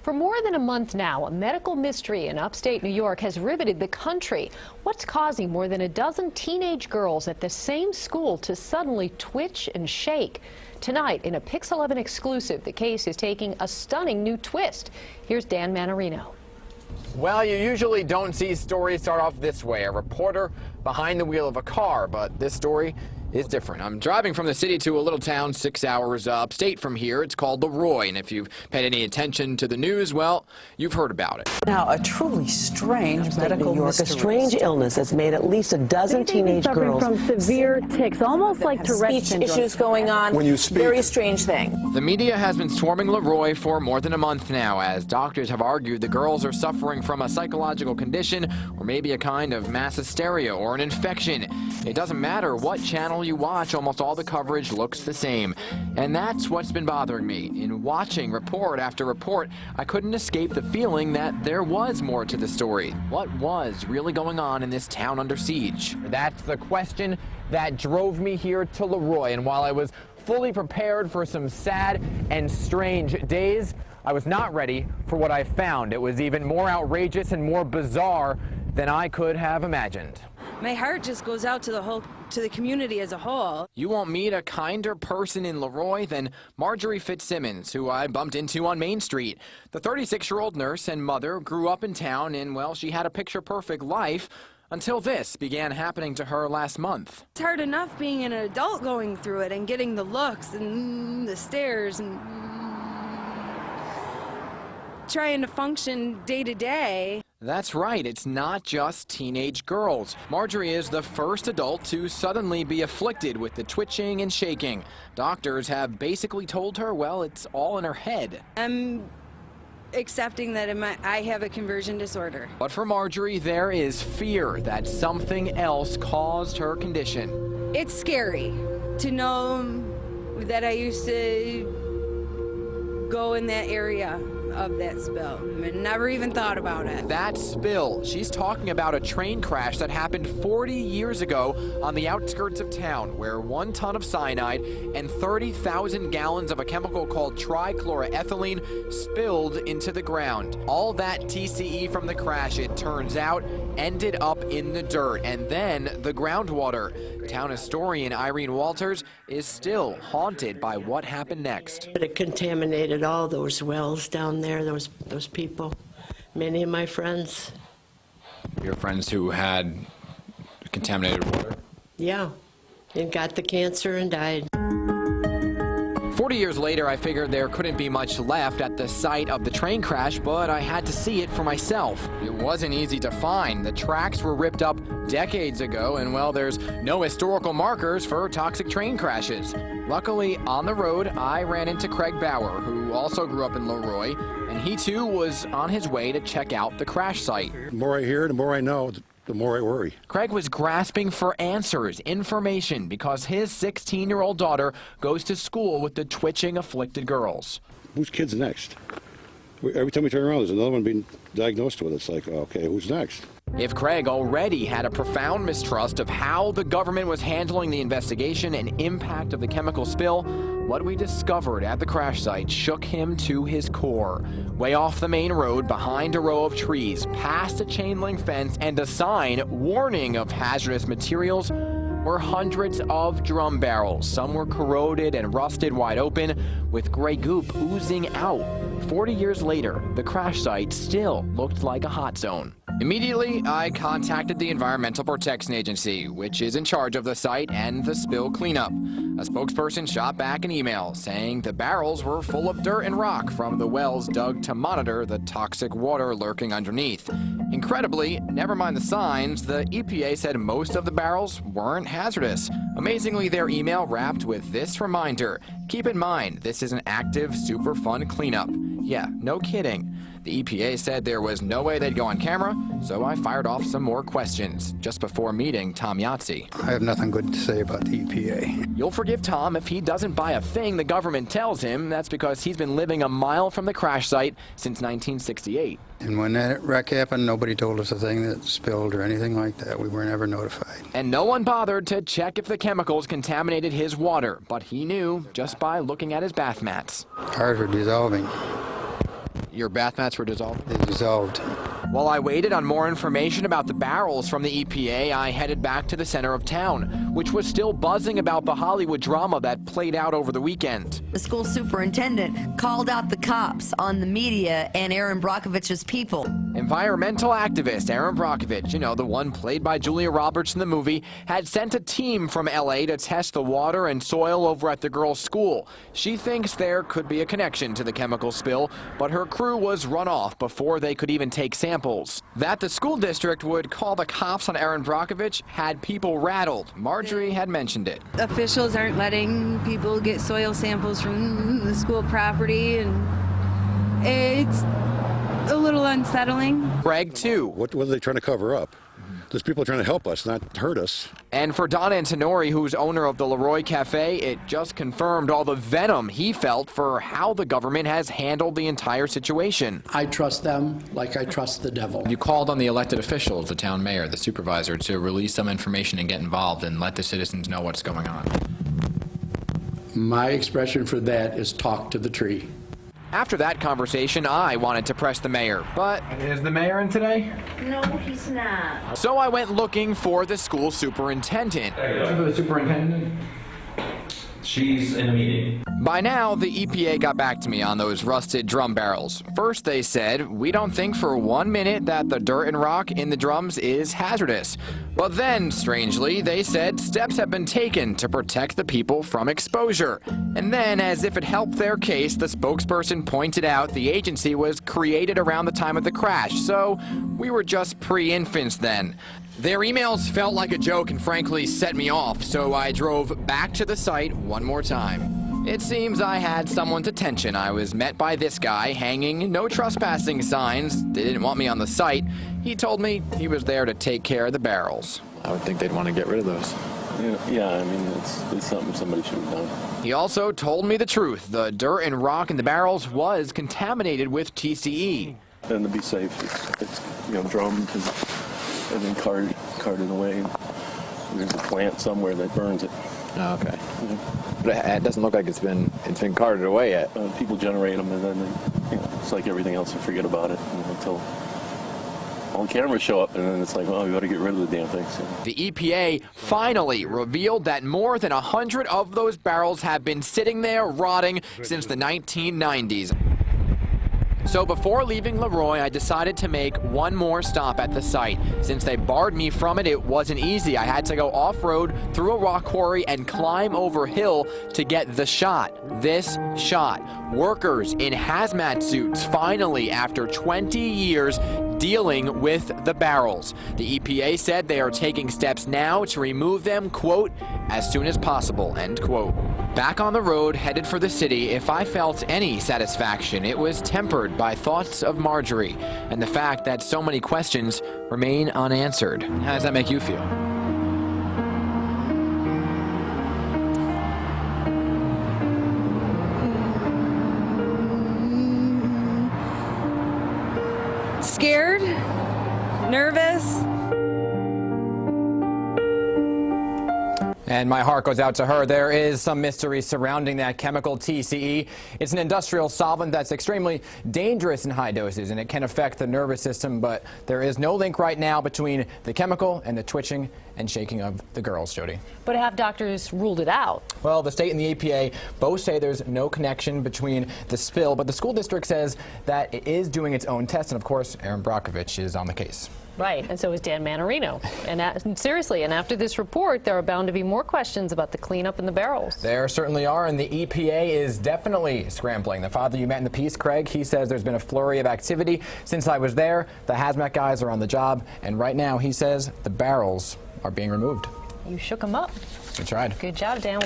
For more than a month now, a medical mystery in upstate New York has riveted the country. What's causing more than a dozen teenage girls at the same school to suddenly twitch and shake? Tonight, in a Pix 11 exclusive, the case is taking a stunning new twist. Here's Dan Manarino. Well, you usually don't see stories start off this way. A reporter behind the wheel of a car, but this story is different. I'm driving from the city to a little town 6 hours upstate from here. It's called Leroy, and if you've paid any attention to the news, well, you've heard about it. Now, a truly strange medical mystery. A strange illness has made at least a dozen teenage girls suffering from severe tics, almost like Tourettes Speech issues going on. When you speak. Very strange thing. The media has been swarming Leroy for more than a month now, as doctors have argued the girls are suffering from a psychological condition or maybe a kind of mass hysteria or an infection. It doesn't matter what channel you watch, almost all the coverage looks the same. And that's what's been bothering me. In watching report after report, I couldn't escape the feeling that there was more to the story. What was really going on in this town under siege? That's the question that drove me here to Leroy. And while I was fully prepared for some sad and strange days, I was not ready for what I found. It was even more outrageous and more bizarre than I could have imagined. My heart just goes out to the community as a whole. You won't meet a kinder person in Leroy than Marjorie Fitzsimmons, who I bumped into on Main Street. The 36-year-old nurse and mother grew up in town, and, well, she had a picture-perfect life until this began happening to her last month. It's hard enough being an adult going through it and getting the looks and the stares and trying to function day to day. That's right, it's not just teenage girls. Marjorie is the first adult to suddenly be afflicted with the twitching and shaking. Doctors have basically told her, well, it's all in her head. I'm accepting that I have a conversion disorder. But for Marjorie, there is fear that something else caused her condition. It's scary to know that I used to go in that area of that spill. I never even thought about it. That spill, she's talking about a train crash that happened 40 years ago on the outskirts of town, where 1 ton of cyanide and 30,000 gallons of a chemical called trichloroethylene spilled into the ground. All that TCE from the crash, it turns out, ended up in the dirt and then the groundwater. Town historian Irene Walters is still haunted by what happened next. It contaminated all those wells down there, those people, many of my friends. Your friends who had contaminated water? Yeah, and got the cancer and died. 40 years later, I figured there couldn't be much left at the site of the train crash, but I had to see it for myself. It wasn't easy to find. The tracks were ripped up decades ago, and, well, there's no historical markers for toxic train crashes. Luckily, on the road, I ran into Craig Bauer, who also grew up in Leroy, and he too was on his way to check out the crash site. The more I hear, the more I know, the more I worry. Craig was grasping for answers, information, because his 16-year-old daughter goes to school with the twitching, afflicted girls. Whose kid's next? Every time we turn around, there's another one being diagnosed with it. It's like, okay, who's next? If Craig already had a profound mistrust of how the government was handling the investigation and impact of the chemical spill, what we discovered at the crash site shook him to his core. Way off the main road, behind a row of trees, past a chain link fence and a sign warning of hazardous materials, were hundreds of drum barrels. Some were corroded and rusted wide open, with gray goop oozing out. 40 years later, the crash site still looked like a hot zone. Immediately, I contacted the Environmental Protection Agency, which is in charge of the site and the spill cleanup. A spokesperson shot back an email saying the barrels were full of dirt and rock from the wells dug to monitor the toxic water lurking underneath. Incredibly, never mind the signs, the EPA said most of the barrels weren't hazardous. Amazingly, their email wrapped with this reminder: keep in mind, this is an active, super fun cleanup. Yeah, no kidding. The EPA said there was no way they'd go on camera, so I fired off some more questions just before meeting Tom Yahtzee. I have nothing good to say about the EPA. You'll forgive Tom if he doesn't buy a thing the government tells him. That's because he's been living a mile from the crash site since 1968. And when that wreck happened, nobody told us a thing that spilled or anything like that. We were never notified. And no one bothered to check if the chemicals contaminated his water, but he knew just by looking at his bath mats. Ours were dissolving. Your bath mats were dissolved? They dissolved. While I waited on more information about the barrels from the EPA, I headed back to the center of town, which was still buzzing about the Hollywood drama that played out over the weekend. The school superintendent called out the cops on the media and Aaron Brockovich's people. Environmental activist Aaron Brockovich, you know, the one played by Julia Roberts in the movie, had sent a team from LA to test the water and soil over at the girls' school. She thinks there could be a connection to the chemical spill, but her crew was run off before they could even take samples. That the school district would call the cops on Aaron Brockovich had people rattled. Marjorie had mentioned it. Officials aren't letting people get soil samples from the school property, and it's a little unsettling. Craig, too. What are they trying to cover up? Those people are trying to help us, not hurt us. And for Don Antonori, who's owner of the Leroy Cafe, it just confirmed all the venom he felt for how the government has handled the entire situation. I trust them like I trust the devil. You called on the elected officials, the town mayor, the supervisor, to release some information and get involved and let the citizens know what's going on. My expression for that is talk to the tree. After that conversation, I wanted to press the mayor, but... Is the mayor in today? No, he's not. So I went looking for the school superintendent. Looking for the superintendent? She's in a meeting. By now, the EPA got back to me on those rusted drum barrels. First, they said, we don't think for 1 minute that the dirt and rock in the drums is hazardous. But then, strangely, they said steps have been taken to protect the people from exposure. And then, as if it helped their case, the spokesperson pointed out the agency was created around the time of the crash, so we were just pre-infants then. Their emails felt like a joke and frankly set me off, so I drove back to the site one more time. It seems I had someone's attention. I was met by this guy hanging no trespassing signs. They didn't want me on the site. He told me he was there to take care of the barrels. I would think they'd want to get rid of those. Yeah, I mean, it's something somebody should have done. He also told me the truth. The dirt and rock in the barrels was contaminated with TCE. And to be safe, it's drummed and then carted away. There's a plant somewhere that burns it. Oh, okay. Yeah. But it doesn't look like it's been carted away yet. People generate them, and then it's like everything else. They forget about it until all the cameras show up, and then it's like, well, we got to get rid of the damn things. So. The EPA finally revealed that more than 100 of those barrels have been sitting there rotting since the 1990s. So before leaving Leroy, I decided to make one more stop at the site. Since they barred me from it, it wasn't easy. I had to go off-road through a rock quarry and climb over hill to get the shot. This shot. Workers in hazmat suits finally, after 20 years, dealing with the barrels. The EPA said they are taking steps now to remove them, quote, as soon as possible, end quote. Back on the road, headed for the city, if I felt any satisfaction, it was tempered by thoughts of Marjorie and the fact that so many questions remain unanswered. How does that make you feel? Scared, nervous. And my heart goes out to her. There is some mystery surrounding that chemical TCE. It's an industrial solvent that's extremely dangerous in high doses, and it can affect the nervous system, but there is no link right now between the chemical and the twitching and shaking of the girls, Jody. But have doctors ruled it out? Well, the state and the EPA both say there's no connection between the spill, but the school district says that it is doing its own tests, and of course, Aaron Brockovich is on the case. Right, and so is Dan Manarino. And seriously, and after this report, there are bound to be more questions about the cleanup in the barrels. There certainly are, and the EPA is definitely scrambling. The father you met in the piece, Craig, he says there's been a flurry of activity since I was there. The hazmat guys are on the job, and right now he says the barrels are being removed. You shook them up. We tried. Good job, Dan.